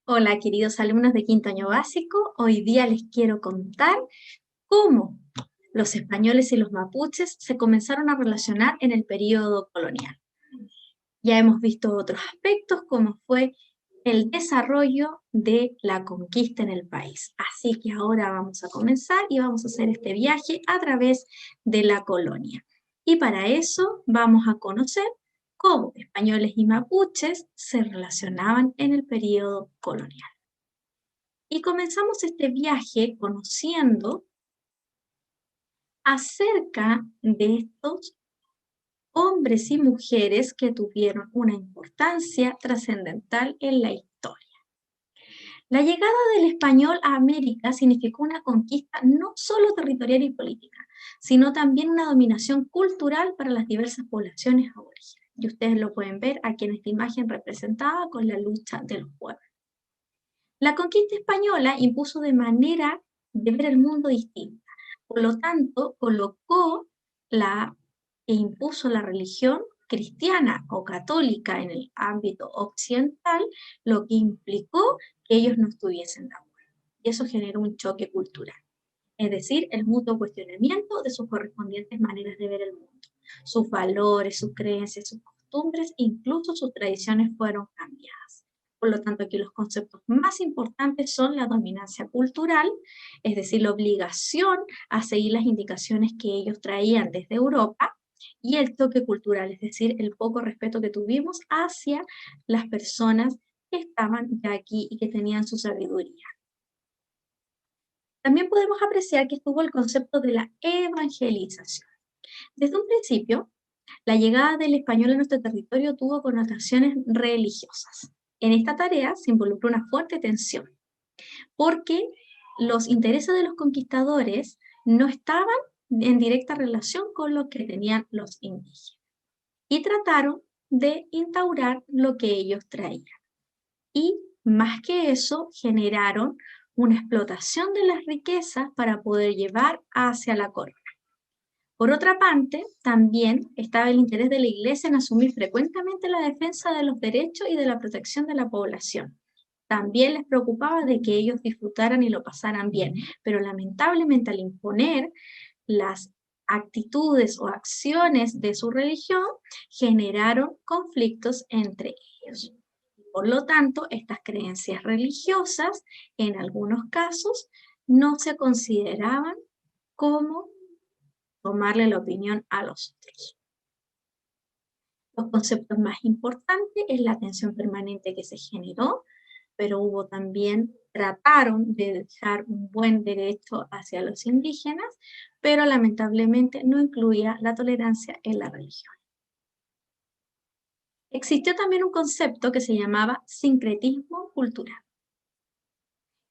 Hola, queridos alumnos de quinto año básico. Hoy día les quiero contar cómo los españoles y los mapuches se comenzaron a relacionar en el período colonial. Ya hemos visto otros aspectos, como fue el desarrollo de la conquista en el país. Así que ahora vamos a comenzar y vamos a hacer este viaje a través de la colonia. Y para eso vamos a conocer cómo españoles y mapuches se relacionaban en el período colonial. Y comenzamos este viaje conociendo acerca de estos hombres y mujeres que tuvieron una importancia trascendental en la historia. La llegada del español a América significó una conquista no solo territorial y política, sino también una dominación cultural para las diversas poblaciones aborígenes. Y ustedes lo pueden ver aquí en esta imagen representada con la lucha de los pueblos. La conquista española impuso de manera de ver el mundo distinta. Por lo tanto, colocó e impuso la religión cristiana o católica en el ámbito occidental, lo que implicó que ellos no estuviesen de acuerdo. Y eso generó un choque cultural, es decir, el mutuo cuestionamiento de sus correspondientes maneras de ver el mundo. Sus valores, sus creencias, sus costumbres, incluso sus tradiciones fueron cambiadas. Por lo tanto, aquí los conceptos más importantes son la dominancia cultural, es decir, la obligación a seguir las indicaciones que ellos traían desde Europa, y el toque cultural, es decir, el poco respeto que tuvimos hacia las personas que estaban ya aquí y que tenían su sabiduría. También podemos apreciar que estuvo el concepto de la evangelización. Desde un principio, la llegada del español a nuestro territorio tuvo connotaciones religiosas. En esta tarea se involucró una fuerte tensión, porque los intereses de los conquistadores no estaban en directa relación con lo que tenían los indígenas, y trataron de instaurar lo que ellos traían. Y más que eso, generaron una explotación de las riquezas para poder llevar hacia la corona. Por otra parte, también estaba el interés de la Iglesia en asumir frecuentemente la defensa de los derechos y de la protección de la población. También les preocupaba de que ellos disfrutaran y lo pasaran bien, pero lamentablemente al imponer las actitudes o acciones de su religión, generaron conflictos entre ellos. Por lo tanto, estas creencias religiosas, en algunos casos, no se consideraban como tomarle la opinión a los otros. Los conceptos más importantes es la atención permanente que se generó, pero hubo también, trataron de dejar un buen derecho hacia los indígenas, pero lamentablemente no incluía la tolerancia en la religión. Existió también un concepto que se llamaba sincretismo cultural.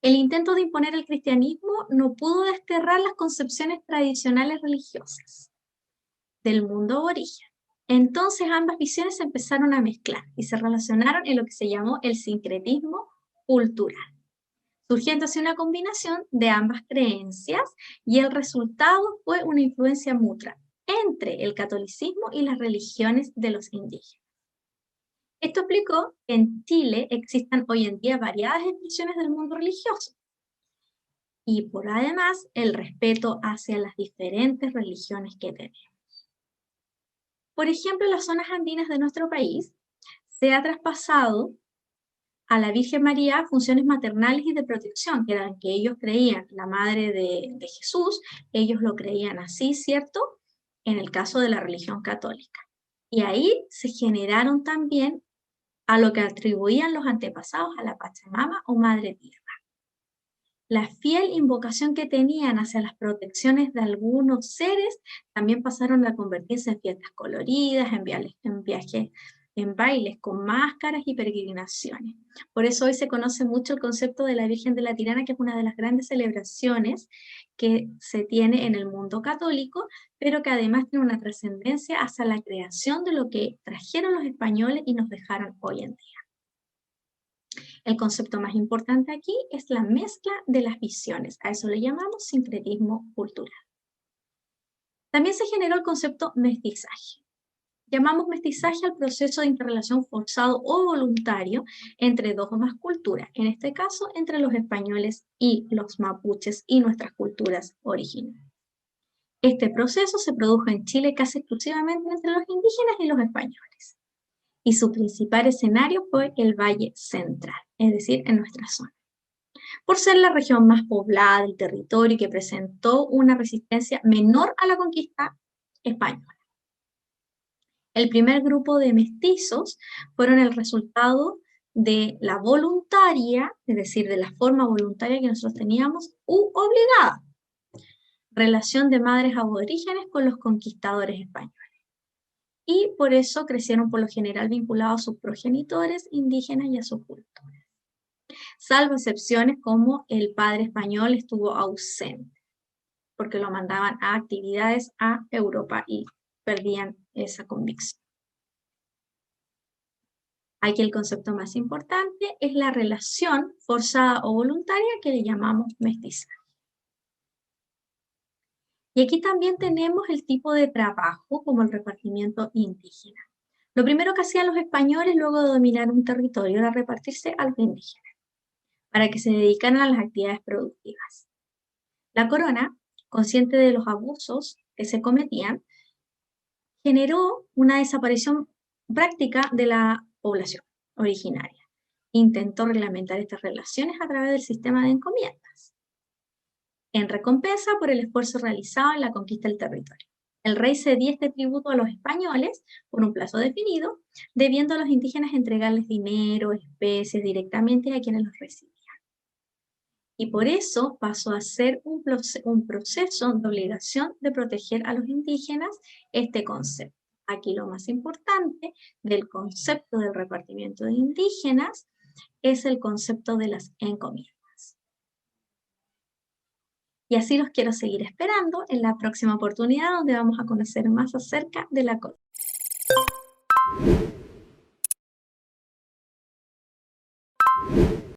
El intento de imponer el cristianismo no pudo desterrar las concepciones tradicionales religiosas del mundo aborigen. Entonces ambas visiones se empezaron a mezclar y se relacionaron en lo que se llamó el sincretismo cultural, surgiendo así una combinación de ambas creencias, y el resultado fue una influencia mutua entre el catolicismo y las religiones de los indígenas. Esto explicó que en Chile existan hoy en día variadas expresiones del mundo religioso, y por además el respeto hacia las diferentes religiones que tenemos. Por ejemplo, en las zonas andinas de nuestro país se ha traspasado a la Virgen María funciones maternales y de protección, que eran que ellos creían la madre de Jesús, ellos lo creían así, ¿cierto? En el caso de la religión católica. Y ahí se generaron también a lo que atribuían los antepasados a la Pachamama o Madre Tierra. La fiel invocación que tenían hacia las protecciones de algunos seres también pasaron a convertirse en fiestas coloridas, en viajes, en bailes con máscaras y peregrinaciones. Por eso hoy se conoce mucho el concepto de la Virgen de la Tirana, que es una de las grandes celebraciones que se tiene en el mundo católico, pero que además tiene una trascendencia hacia la creación de lo que trajeron los españoles y nos dejaron hoy en día. El concepto más importante aquí es la mezcla de las visiones. A eso le llamamos sincretismo cultural. También se generó el concepto mestizaje. Llamamos mestizaje al proceso de interrelación forzado o voluntario entre dos o más culturas, en este caso entre los españoles y los mapuches y nuestras culturas originales. Este proceso se produjo en Chile casi exclusivamente entre los indígenas y los españoles, y su principal escenario fue el Valle Central, es decir, en nuestra zona, por ser la región más poblada del territorio y que presentó una resistencia menor a la conquista española. El primer grupo de mestizos fueron el resultado de la voluntaria, es decir, de la forma voluntaria que nosotros teníamos, u obligada, relación de madres aborígenes con los conquistadores españoles. Y por eso crecieron por lo general vinculados a sus progenitores indígenas y a sus culturas. Salvo excepciones como el padre español estuvo ausente, porque lo mandaban a actividades a Europa y perdían esa convicción. Aquí el concepto más importante es la relación forzada o voluntaria que le llamamos mestizaje. Y aquí también tenemos el tipo de trabajo como el repartimiento indígena. Lo primero que hacían los españoles luego de dominar un territorio era repartirse a los indígenas, para que se dedicaran a las actividades productivas. La corona, consciente de los abusos que se cometían, generó una desaparición práctica de la población originaria. Intentó reglamentar estas relaciones a través del sistema de encomiendas, en recompensa por el esfuerzo realizado en la conquista del territorio. El rey cedía este tributo a los españoles por un plazo definido, debiendo a los indígenas entregarles dinero, especies directamente a quienes los recibían. Y por eso pasó a ser un proceso de obligación de proteger a los indígenas este concepto. Aquí lo más importante del concepto del repartimiento de indígenas es el concepto de las encomiendas. Y así los quiero seguir esperando en la próxima oportunidad donde vamos a conocer más acerca de la corona.